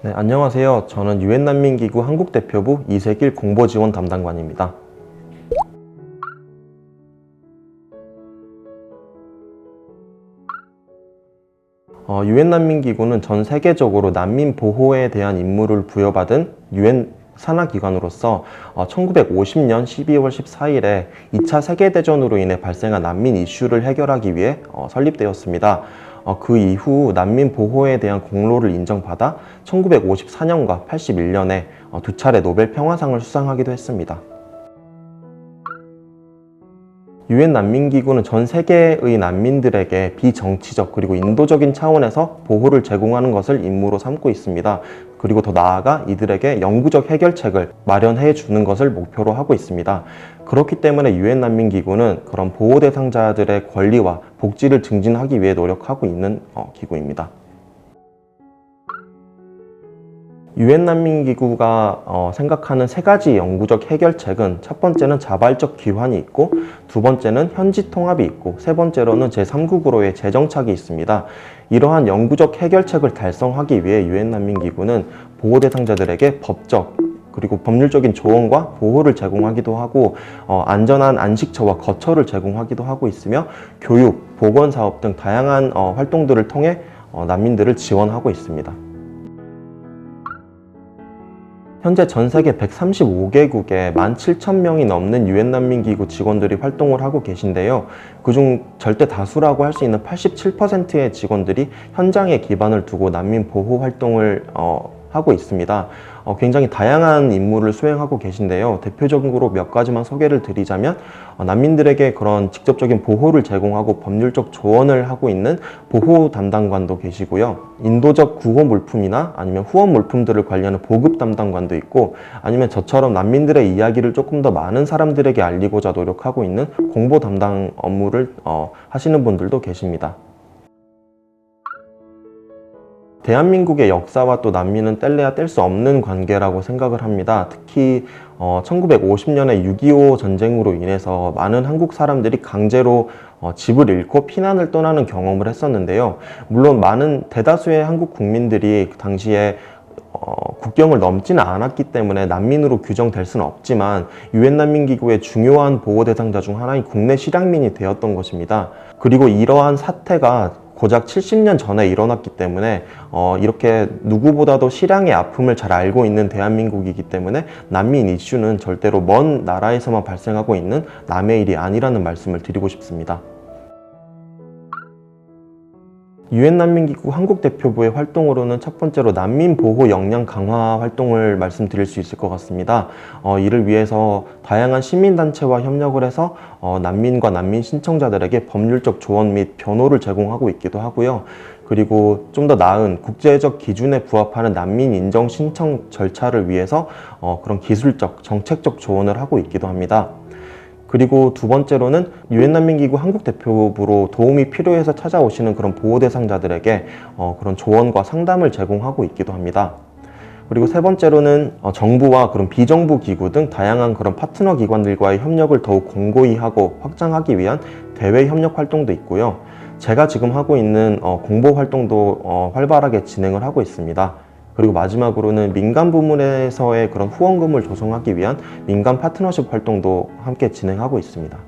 네, 안녕하세요. 저는 유엔 난민기구 한국대표부 이세길 공보지원 담당관입니다. 유엔 난민기구는 전 세계적으로 난민 보호에 대한 임무를 부여받은 유엔 산하기관으로서 1950년 12월 14일에 2차 세계대전으로 인해 발생한 난민 이슈를 해결하기 위해 설립되었습니다. 그 이후 난민 보호에 대한 공로를 인정받아 1954년과 81년에 두 차례 노벨 평화상을 수상하기도 했습니다. 유엔 난민기구는 전 세계의 난민들에게 비정치적 그리고 인도적인 차원에서 보호를 제공하는 것을 임무로 삼고 있습니다. 그리고 더 나아가 이들에게 영구적 해결책을 마련해 주는 것을 목표로 하고 있습니다. 그렇기 때문에 유엔 난민기구는 그런 보호 대상자들의 권리와 복지를 증진하기 위해 노력하고 있는 기구입니다. 유엔 난민기구가 생각하는 세 가지 영구적 해결책은 첫 번째는 자발적 귀환이 있고, 두 번째는 현지 통합이 있고, 세 번째로는 제3국으로의 재정착이 있습니다. 이러한 영구적 해결책을 달성하기 위해 유엔 난민기구는 보호 대상자들에게 법적 그리고 법률적인 조언과 보호를 제공하기도 하고, 안전한 안식처와 거처를 제공하기도 하고 있으며, 교육, 보건사업 등 다양한 활동들을 통해 난민들을 지원하고 있습니다. 현재 전 세계 135개국에 17,000명이 넘는 유엔 난민기구 직원들이 활동을 하고 계신데요. 그중 절대 다수라고 할 수 있는 87%의 직원들이 현장에 기반을 두고 난민 보호 활동을 하고 있습니다. 굉장히 다양한 임무를 수행하고 계신데요. 대표적으로 몇 가지만 소개를 드리자면 난민들에게 그런 직접적인 보호를 제공하고 법률적 조언을 하고 있는 보호 담당관도 계시고요. 인도적 구호 물품이나 아니면 후원 물품들을 관리하는 보급 담당관도 있고, 아니면 저처럼 난민들의 이야기를 조금 더 많은 사람들에게 알리고자 노력하고 있는 공보 담당 업무를 하시는 분들도 계십니다. 대한민국의 역사와 또 난민은 뗄래야 뗄 수 없는 관계라고 생각을 합니다. 특히 1950년에 6.25 전쟁으로 인해서 많은 한국 사람들이 강제로 집을 잃고 피난을 떠나는 경험을 했었는데요. 물론 많은 대다수의 한국 국민들이 그 당시에 국경을 넘지는 않았기 때문에 난민으로 규정될 수는 없지만, 유엔 난민기구의 중요한 보호 대상자 중 하나인 국내 실향민이 되었던 것입니다. 그리고 이러한 사태가 고작 70년 전에 일어났기 때문에 이렇게 누구보다도 실향의 아픔을 잘 알고 있는 대한민국이기 때문에 난민 이슈는 절대로 먼 나라에서만 발생하고 있는 남의 일이 아니라는 말씀을 드리고 싶습니다. 유엔 난민기구 한국대표부의 활동으로는 첫 번째로 난민 보호 역량 강화 활동을 말씀드릴 수 있을 것 같습니다. 이를 위해서 다양한 시민단체와 협력을 해서 난민과 난민 신청자들에게 법률적 조언 및 변호를 제공하고 있기도 하고요. 그리고 좀 더 나은 국제적 기준에 부합하는 난민 인정 신청 절차를 위해서 그런 기술적, 정책적 조언을 하고 있기도 합니다. 그리고 두 번째로는 유엔 난민기구 한국대표부로 도움이 필요해서 찾아오시는 그런 보호 대상자들에게 그런 조언과 상담을 제공하고 있기도 합니다. 그리고 세 번째로는 정부와 그런 비정부 기구 등 다양한 그런 파트너 기관들과의 협력을 더욱 공고히 하고 확장하기 위한 대외 협력 활동도 있고요. 제가 지금 하고 있는 공보 활동도 활발하게 진행을 하고 있습니다. 그리고 마지막으로는 민간 부문에서의 그런 후원금을 조성하기 위한 민간 파트너십 활동도 함께 진행하고 있습니다.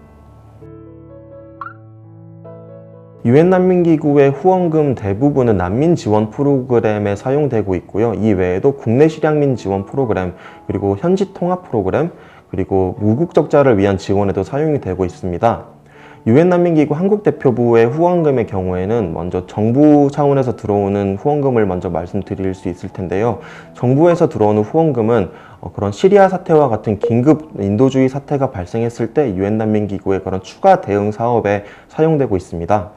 유엔 난민기구의 후원금 대부분은 난민 지원 프로그램에 사용되고 있고요. 이 외에도 국내 실향민 지원 프로그램, 그리고 현지 통합 프로그램, 그리고 무국적자를 위한 지원에도 사용이 되고 있습니다. 유엔 난민기구 한국대표부의 후원금의 경우에는 먼저 정부 차원에서 들어오는 후원금을 먼저 말씀드릴 수 있을 텐데요. 정부에서 들어오는 후원금은 그런 시리아 사태와 같은 긴급 인도주의 사태가 발생했을 때 유엔 난민기구의 그런 추가 대응 사업에 사용되고 있습니다.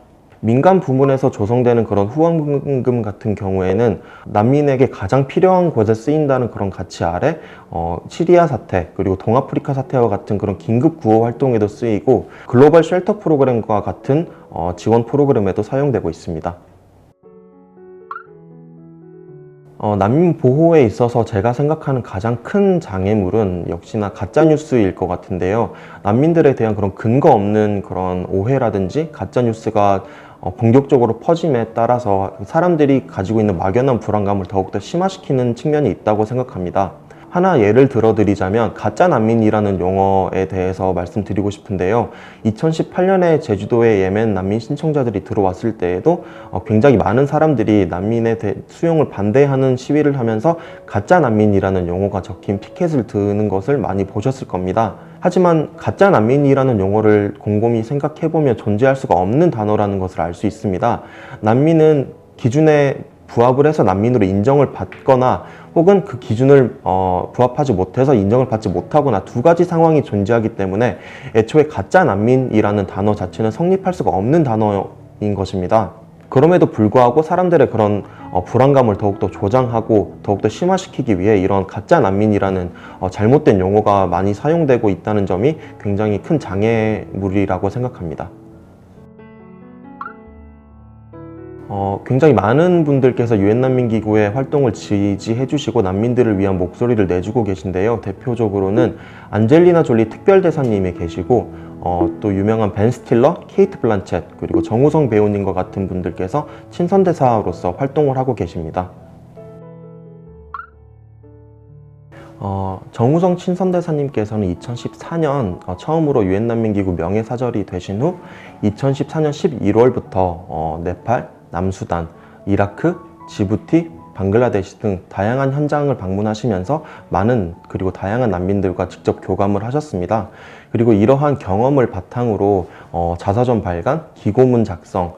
민간 부문에서 조성되는 그런 후원금 같은 경우에는 난민에게 가장 필요한 곳에 쓰인다는 그런 가치 아래 시리아 사태, 그리고 동아프리카 사태와 같은 그런 긴급 구호 활동에도 쓰이고, 글로벌 쉘터 프로그램과 같은 지원 프로그램에도 사용되고 있습니다. 난민 보호에 있어서 제가 생각하는 가장 큰 장애물은 역시나 가짜뉴스일 것 같은데요. 난민들에 대한 그런 근거 없는 그런 오해라든지 가짜뉴스가 본격적으로 퍼짐에 따라서 사람들이 가지고 있는 막연한 불안감을 더욱더 심화시키는 측면이 있다고 생각합니다. 하나 예를 들어드리자면 가짜 난민이라는 용어에 대해서 말씀드리고 싶은데요. 2018년에 제주도에 예멘 난민 신청자들이 들어왔을 때에도 굉장히 많은 사람들이 난민의 수용을 반대하는 시위를 하면서 가짜 난민이라는 용어가 적힌 피켓을 드는 것을 많이 보셨을 겁니다. 하지만 가짜 난민이라는 용어를 곰곰이 생각해보면 존재할 수가 없는 단어라는 것을 알 수 있습니다. 난민은 기준에 부합을 해서 난민으로 인정을 받거나 혹은 그 기준을 부합하지 못해서 인정을 받지 못하거나 두 가지 상황이 존재하기 때문에 애초에 가짜 난민이라는 단어 자체는 성립할 수가 없는 단어인 것입니다. 그럼에도 불구하고 사람들의 그런 불안감을 더욱더 조장하고 더욱더 심화시키기 위해 이런 가짜 난민이라는 잘못된 용어가 많이 사용되고 있다는 점이 굉장히 큰 장애물이라고 생각합니다. 굉장히 많은 분들께서 유엔 난민기구의 활동을 지지해 주시고 난민들을 위한 목소리를 내주고 계신데요. 대표적으로는 안젤리나 졸리 특별대사님이 계시고 또 유명한 벤 스틸러, 케이트 블란쳇, 그리고 정우성 배우님과 같은 분들께서 친선대사로서 활동을 하고 계십니다. 정우성 친선대사님께서는 2014년 처음으로 유엔 난민기구 명예사절이 되신 후 2014년 11월부터 네팔, 남수단, 이라크, 지부티, 방글라데시 등 다양한 현장을 방문하시면서 많은 그리고 다양한 난민들과 직접 교감을 하셨습니다. 그리고 이러한 경험을 바탕으로 자사전 발간, 기고문 작성,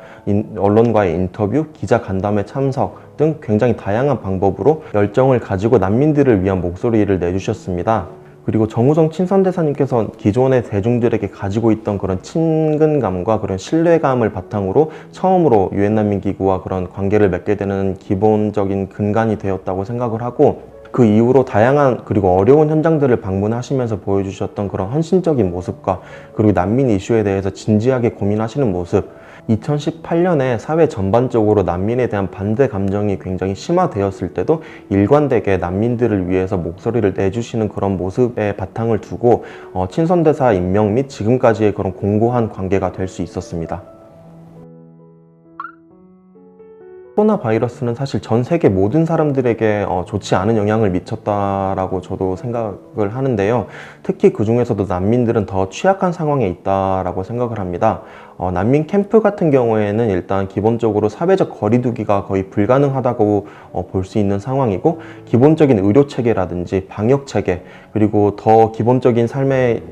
언론과의 인터뷰, 기자 간담회 참석 등 굉장히 다양한 방법으로 열정을 가지고 난민들을 위한 목소리를 내주셨습니다. 그리고 정우성 친선대사님께서 기존의 대중들에게 가지고 있던 그런 친근감과 그런 신뢰감을 바탕으로 처음으로 유엔 난민기구와 그런 관계를 맺게 되는 기본적인 근간이 되었다고 생각을 하고, 그 이후로 다양한 그리고 어려운 현장들을 방문하시면서 보여주셨던 그런 헌신적인 모습과 그리고 난민 이슈에 대해서 진지하게 고민하시는 모습, 2018년에 사회 전반적으로 난민에 대한 반대 감정이 굉장히 심화되었을 때도 일관되게 난민들을 위해서 목소리를 내주시는 그런 모습에 바탕을 두고 친선대사 임명 및 지금까지의 그런 공고한 관계가 될 수 있었습니다. 코로나 바이러스는 사실 전 세계 모든 사람들에게 좋지 않은 영향을 미쳤다라고 저도 생각을 하는데요. 특히 그 중에서도 난민들은 더 취약한 상황에 있다라고 생각을 합니다. 난민 캠프 같은 경우에는 일단 기본적으로 사회적 거리두기가 거의 불가능하다고 볼 수 있는 상황이고, 기본적인 의료 체계라든지 방역 체계, 그리고 더 기본적인 삶의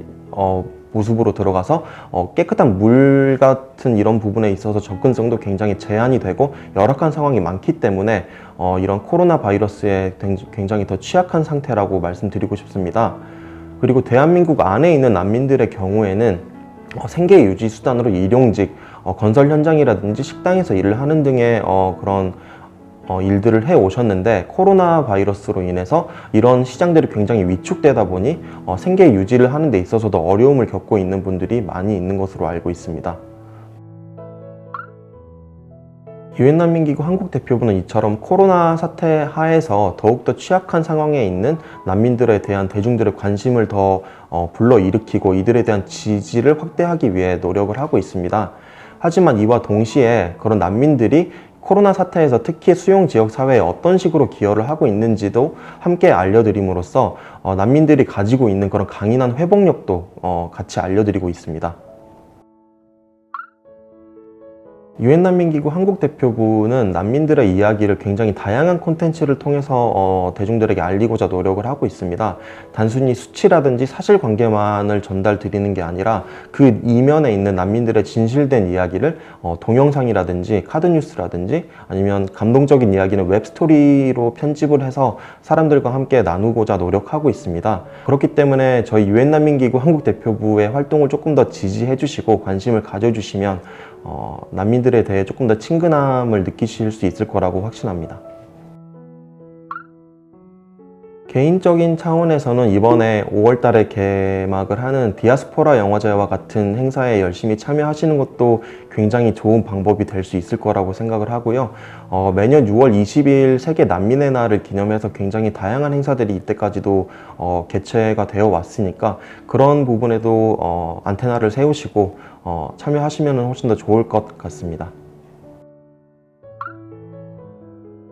모습으로 들어가서 깨끗한 물 같은 이런 부분에 있어서 접근성도 굉장히 제한이 되고 열악한 상황이 많기 때문에 이런 코로나 바이러스에 굉장히 더 취약한 상태라고 말씀드리고 싶습니다. 그리고 대한민국 안에 있는 난민들의 경우에는 생계 유지 수단으로 일용직, 건설 현장이라든지 식당에서 일을 하는 등의 그런 일들을 해 오셨는데, 코로나 바이러스로 인해서 이런 시장들이 굉장히 위축되다 보니 생계 유지를 하는 데 있어서도 어려움을 겪고 있는 분들이 많이 있는 것으로 알고 있습니다. 유엔 난민기구 한국 대표부는 이처럼 코로나 사태 하에서 더욱더 취약한 상황에 있는 난민들에 대한 대중들의 관심을 더 불러일으키고 이들에 대한 지지를 확대하기 위해 노력을 하고 있습니다. 하지만 이와 동시에 그런 난민들이 코로나 사태에서 특히 수용 지역 사회에 어떤 식으로 기여를 하고 있는지도 함께 알려드림으로써 난민들이 가지고 있는 그런 강인한 회복력도 같이 알려드리고 있습니다. 유엔 난민기구 한국 대표부는 난민들의 이야기를 굉장히 다양한 콘텐츠를 통해서 대중들에게 알리고자 노력을 하고 있습니다. 단순히 수치라든지 사실관계만을 전달드리는 게 아니라 그 이면에 있는 난민들의 진실된 이야기를 동영상이라든지 카드뉴스라든지 아니면 감동적인 이야기는 웹스토리로 편집을 해서 사람들과 함께 나누고자 노력하고 있습니다. 그렇기 때문에 저희 유엔 난민기구 한국 대표부의 활동을 조금 더 지지해 주시고 관심을 가져주시면 난민들에 대해 조금 더 친근함을 느끼실 수 있을 거라고 확신합니다. 개인적인 차원에서는 이번에 5월 달에 개막을 하는 디아스포라 영화제와 같은 행사에 열심히 참여하시는 것도 굉장히 좋은 방법이 될 수 있을 거라고 생각을 하고요. 매년 6월 20일 세계 난민의 날을 기념해서 굉장히 다양한 행사들이 이때까지도 개최가 되어 왔으니까 그런 부분에도 안테나를 세우시고 참여하시면 훨씬 더 좋을 것 같습니다.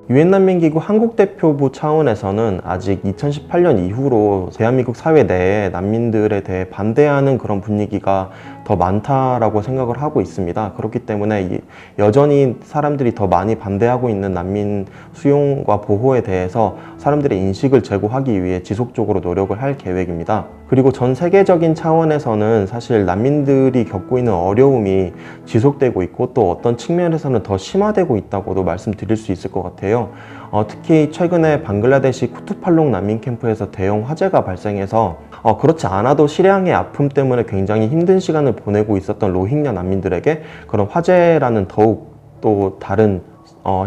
유엔난민기구 한국대표부 차원에서는 아직 2018년 이후로 대한민국 사회 내에 난민들에 대해 반대하는 그런 분위기가 더 많다라고 생각을 하고 있습니다. 그렇기 때문에 여전히 사람들이 더 많이 반대하고 있는 난민 수용과 보호에 대해서 사람들의 인식을 제고하기 위해 지속적으로 노력을 할 계획입니다. 그리고 전 세계적인 차원에서는 사실 난민들이 겪고 있는 어려움이 지속되고 있고 또 어떤 측면에서는 더 심화되고 있다고도 말씀드릴 수 있을 것 같아요. 특히 최근에 방글라데시 쿠투팔롱 난민 캠프에서 대형 화재가 발생해서 그렇지 않아도 실향의 아픔 때문에 굉장히 힘든 시간을 보내고 있었던 로힝야 난민들에게 그런 화재라는 더욱 또 다른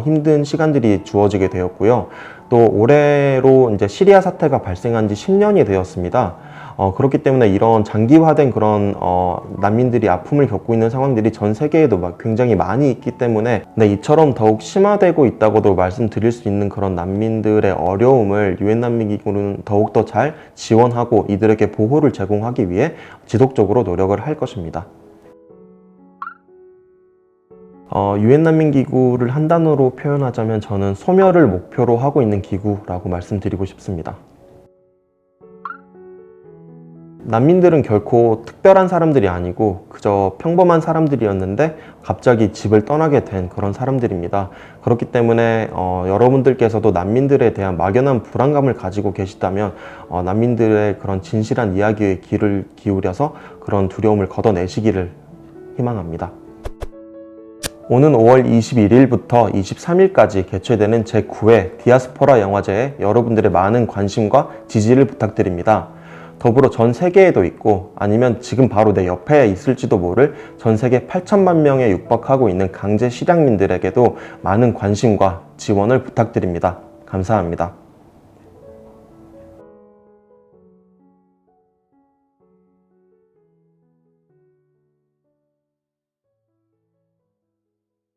힘든 시간들이 주어지게 되었고요. 또 올해로 이제 시리아 사태가 발생한 지 10년이 되었습니다. 그렇기 때문에 이런 장기화된 그런 난민들이 아픔을 겪고 있는 상황들이 전 세계에도 굉장히 많이 있기 때문에 이처럼 더욱 심화되고 있다고도 말씀드릴 수 있는 그런 난민들의 어려움을 유엔 난민기구는 더욱더 잘 지원하고 이들에게 보호를 제공하기 위해 지속적으로 노력을 할 것입니다. 유엔 난민기구를 한 단어로 표현하자면 저는 소멸을 목표로 하고 있는 기구라고 말씀드리고 싶습니다. 난민들은 결코 특별한 사람들이 아니고 그저 평범한 사람들이었는데 갑자기 집을 떠나게 된 그런 사람들입니다. 그렇기 때문에 여러분들께서도 난민들에 대한 막연한 불안감을 가지고 계시다면 난민들의 그런 진실한 이야기에 귀를 기울여서 그런 두려움을 걷어내시기를 희망합니다. 오는 5월 21일부터 23일까지 개최되는 제9회 디아스포라 영화제에 여러분들의 많은 관심과 지지를 부탁드립니다. 더불어 전 세계에도 있고 아니면 지금 바로 내 옆에 있을지도 모를 전 세계 8천만 명에 육박하고 있는 강제 실향민들에게도 많은 관심과 지원을 부탁드립니다. 감사합니다.